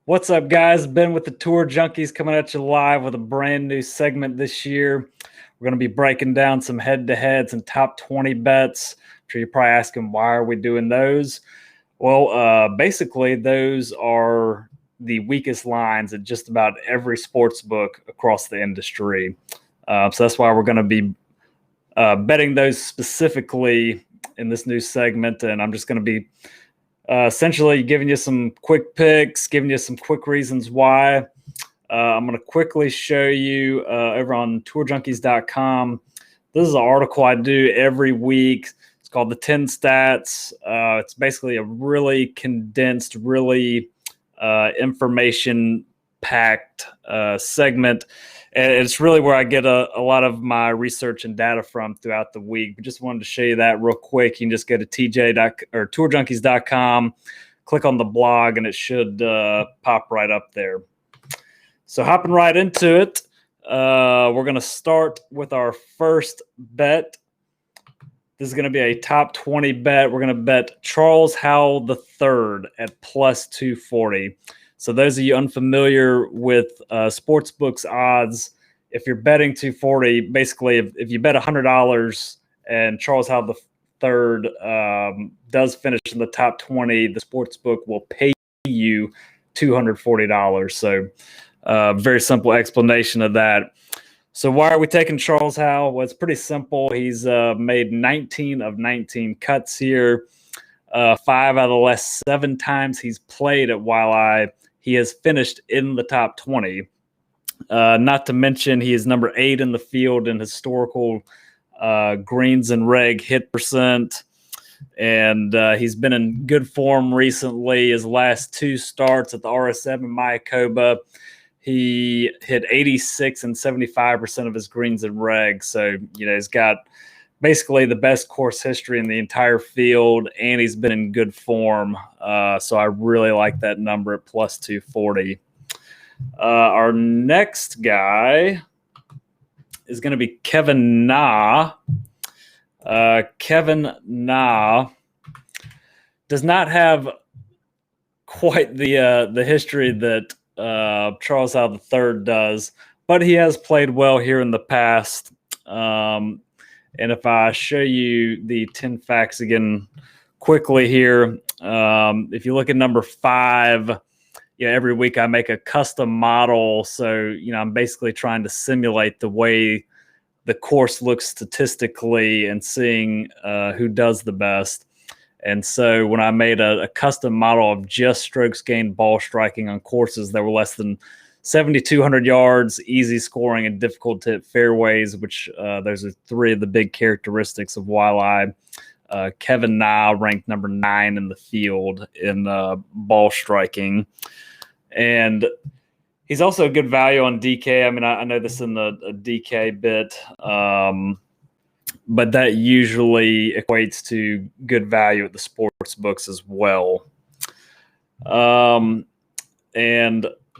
What's up, guys? Ben with the Tour Junkies coming at you live with a brand new segment this year. We're going to be breaking down some head-to-heads and top 20 bets. I'm sure you're probably asking, why are we doing those? Well, basically, those are the weakest lines at just about every sports book across the industry. So that's why we're going to be betting those specifically in this new segment, and I'm just going to be essentially giving you some quick picks, giving you some quick reasons why. I'm going to quickly show you over on tourjunkies.com. This is an article I do every week. It's called the 10 Stats. It's basically a really condensed, really information-packed segment. And it's really where I get a lot of my research and data from throughout the week. But just wanted to show you that real quick. You can just go to tourjunkies.com, click on the blog, and it should pop right up there. So hopping right into it, we're going to start with our first bet. This is going to be a top 20 bet. We're going to bet Charles Howell III at plus 240. So those of you unfamiliar with sportsbooks odds, if you're betting 240, basically if you bet $100 and Charles Howell III does finish in the top 20, the sportsbook will pay you $240. So very simple explanation of that. So why are we taking Charles Howell? Well, it's pretty simple. He's made 19 of 19 cuts here. 5 out of the last 7 times he's played at Waialae, he has finished in the top 20. Not to mention he is number 8 in the field in historical greens and reg hit percent. And he's been in good form recently. His last 2 starts at the RSM in Mayakoba, he hit 86 and 75% of his greens and regs. So, he's got basically the best course history in the entire field, and he's been in good form. So I really like that number at plus 240. Our next guy is going to be Kevin Na. Kevin Na does not have quite the history that Charles Howell III does, but he has played well here in the past. And if I show you the 10 facts again quickly here, if you look at number 5, every week I make a custom model. So, I'm basically trying to simulate the way the course looks statistically and seeing who does the best. And so when I made a custom model of just strokes gained ball striking on courses that were less than 7,200 yards, easy scoring, and difficult to hit fairways, which those are 3 of the big characteristics of Waialae. Kevin Na ranked number 9 in the field in ball striking. And he's also a good value on DK. I mean, I know this in the DK bit, but that usually equates to good value at the sports books as well. And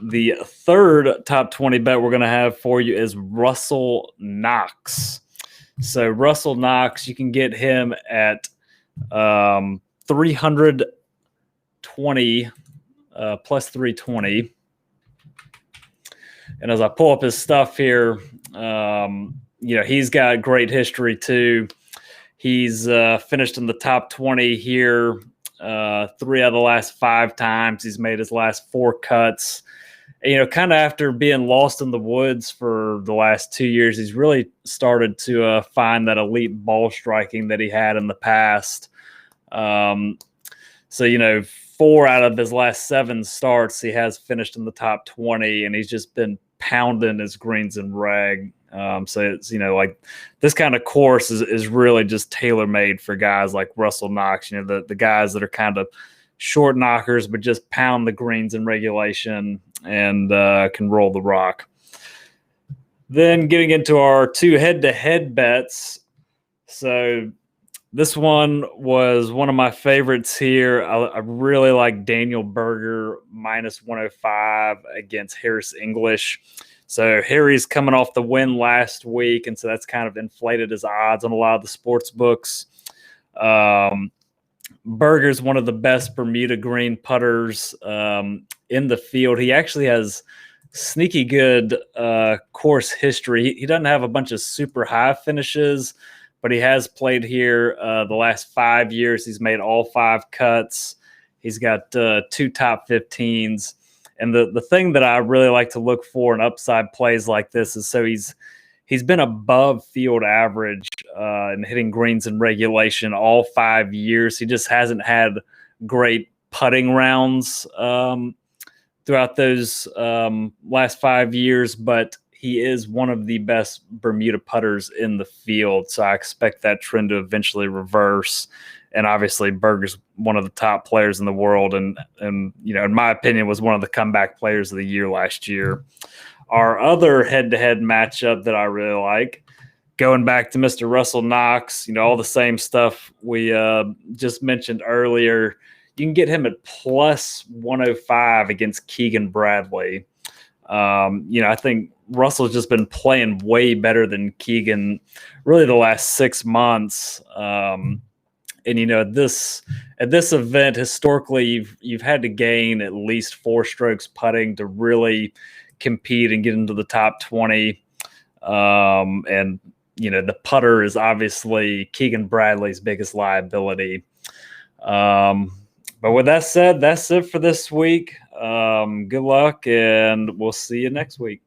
the third top 20 bet we're going to have for you is Russell Knox. So Russell Knox, you can get him at 320 plus 320. And as I pull up his stuff here, he's got great history too. He's finished in the top 20 here 3 out of the last 5 times. He's made his last 4 cuts. Kind of after being lost in the woods for the last 2 years, he's really started to find that elite ball striking that he had in the past. So, 4 out of his last 7 starts, he has finished in the top 20, and he's just been pounding his greens and reg. So it's, like this kind of course is really just tailor-made for guys like Russell Knox, the guys that are kind of short knockers, but just pound the greens in regulation and can roll the rock. Then getting into our 2 head-to-head bets. So this one was one of my favorites here. I really like Daniel Berger minus 105 against Harris English. So Harry's coming off the win last week, and so that's kind of inflated his odds on a lot of the sports books. Berger's one of the best Bermuda green putters in the field. He actually has sneaky good course history. He doesn't have a bunch of super high finishes, but he has played here the last 5 years. He's made all 5 cuts. He's got 2 top 15s. And the thing that I really like to look for in upside plays like this is so he's been above field average in hitting greens in regulation all 5 years. He just hasn't had great putting rounds throughout those last 5 years, but he is one of the best Bermuda putters in the field. So I expect that trend to eventually reverse. And obviously Berger's one of the top players in the world. And you know, in my opinion, was one of the comeback players of the year last year. Our other head-to-head matchup that I really like, going back to Mr. Russell Knox, you know, all the same stuff we just mentioned earlier. You can get him at plus 105 against Keegan Bradley. You know, I think Russell's just been playing way better than Keegan really the last 6 months. And, you know, at this event, historically, you've had to gain at least 4 strokes putting to really compete and get into the top 20. And, you know, the putter is obviously Keegan Bradley's biggest liability. But with that said, that's it for this week. Good luck, and we'll see you next week.